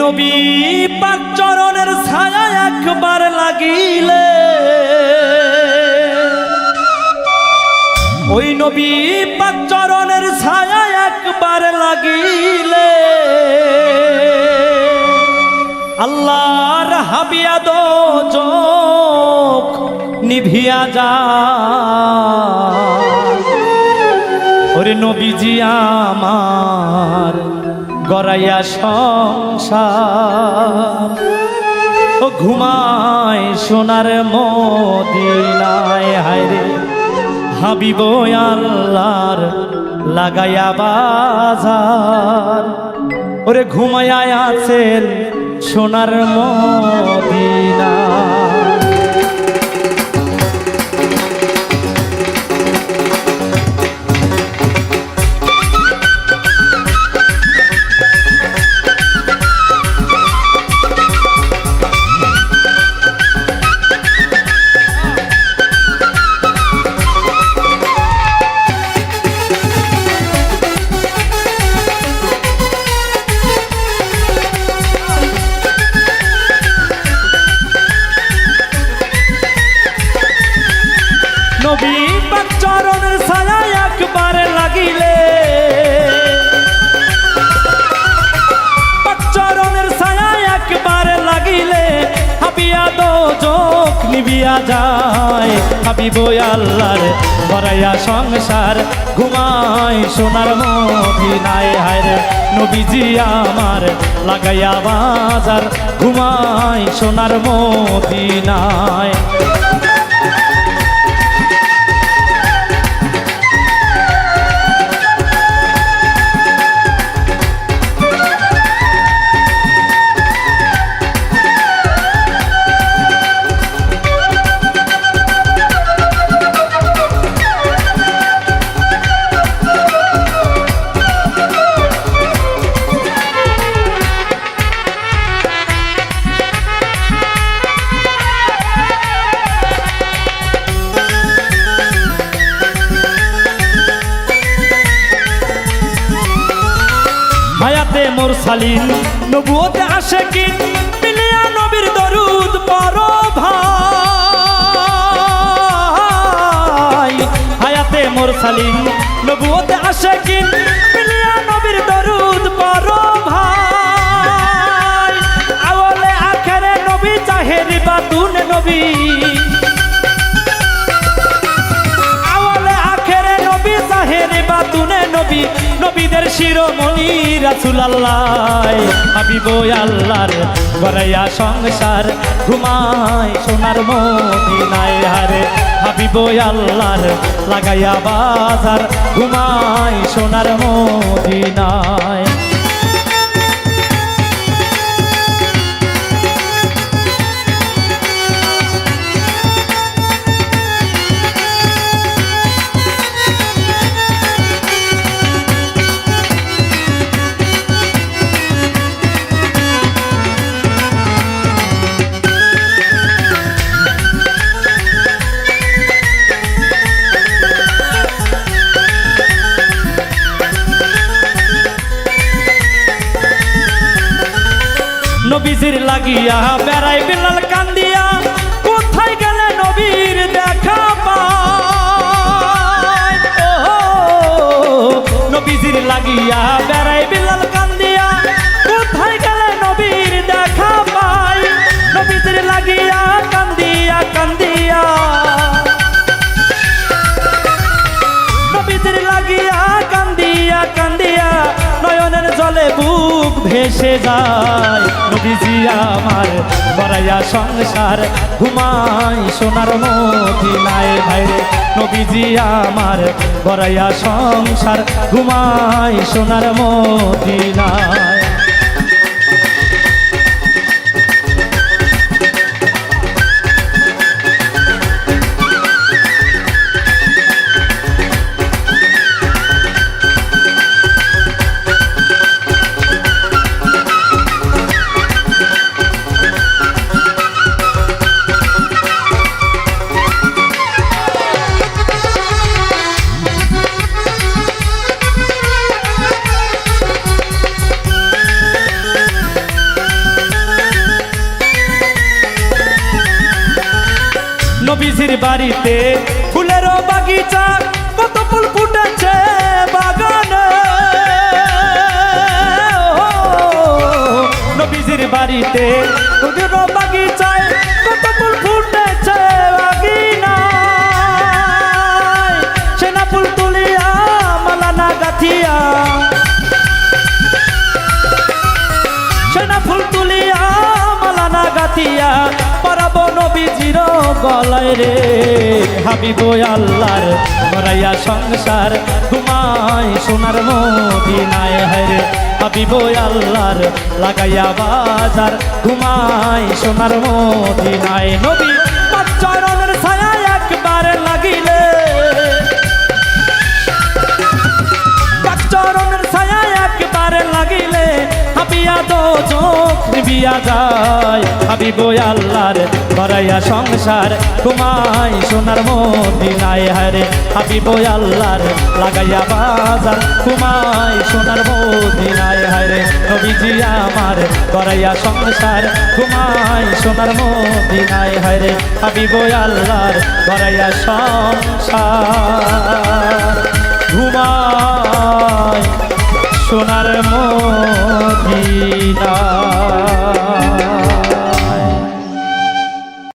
নবী পাক চরণের ছায়া একবার লাগিলে, ওই নবী পাক চরণের ছায়া একবার লাগিলে আল্লাহর হাবিয়া দো চোখ নিভিয়া যায়। ওরে নবীজি আমার গড়াইয়া সংসার, ও ঘুমায় সোনার মদিনায়। হায়রে হাবিব আল্লাহর লাগাইয়া বাজার, ওরে ঘুমায়া আছেন সোনার মদিনা। নবী পাক চরণের ছায়া একবার লাগিলে, পাক চরণের ছায়া একবার লাগিলে হাবিয়া দো চোখ নিভিয়া যায়। হাবিব আল্লাহর ভরাইয়া সংসার, ঘুমায় সোনার মদিনায়। হায়রে নবীজি আমার লাগাইয়া বাজার, ঘুমায় সোনার মদিনায়। হায়াতে মুরসালিন নবুয়তে আশিকিন মিলিয়া নবীর দরুদ পড়ো ভাই। হায়াতে মুরসালিন নবুয়তে আশিকিন মিলিয়া নবীর দরুদ পড়ো ভাই। আওয়ালে আখেরে নবী জাহের বাতুন নবী, আওয়ালে আখেরে নবী জাহের বাতুনে নবী, নবীদের শিরোমণি রাসূলুল্লাহ। হাবিব আল্লাহর গড়াইয়া সংসার, ঘুমায় সোনার মদিনায়। হারে হাবিব আল্লাহর লাগাইয়া বাজার, ঘুমায় সোনার মদিনায়। নবীজির লাগিয়া বেড়াই বিলাল কান্দিয়া, কোথায় গেলে নবীর দেখা পায়। নবীজির লাগিয়া বেড়াই বিলাল কান্দিয়া, কোথায় গেলে নবীর দেখা পায়। নবীজির লাগিয়া কান্দিয়া কান্দিয়া, নবীজির লাগিয়া কান্দিয়া কান্দিয়া নয়নের জলে বুক ভেসে যায়। নবীজি আমার গড়াইয়া সংসার, ঘুমায় সোনার মদিনায়। ভাইরে নবীজি আমার গড়াইয়া সংসার, ঘুমায় সোনার মদিনায়। বাড়িতে ফুলেরও বাগিচা কত ফুল ফুটেছে বাগানে নবীজির বাড়িতে ফুলেরও বাগিচায় কত ফুল ফুটেছে বাগিনায় সেনা ফুল তুলিয়া মালানা গাথিয়া সেনা ফুল তুলিয়া মালানা গাথিয়া পরাবো নবীজির গলায় রে হাবিব আল্লাহর ভরাইয়া সংসার ঘুমাই সোনার মদিনায় হায়রে হাবিব আল্লাহর লাগাইয়া বাজার ঘুমাই সোনার মদিনায় নবী পাঁচ চরণের ছায়া একবার লাগিলে পাঁচ চরণের ছায়া একবার লাগিলে হাবিয়া দো চোখ নিবিয়া যায় হাবিব আল্লাহর ভরাইয়া সংসার ঘুমাই সোনার মদিনায় হায়রে হাবিব আল্লাহর লাগাইয়া বাজার ঘুমাই সোনার মদিনায় হায়রে নবীজি আমার ভরাইয়া সংসার ঘুমাই সোনার মদিনায় হায়রে হাবিব আল্লাহর ভরাইয়া সংসার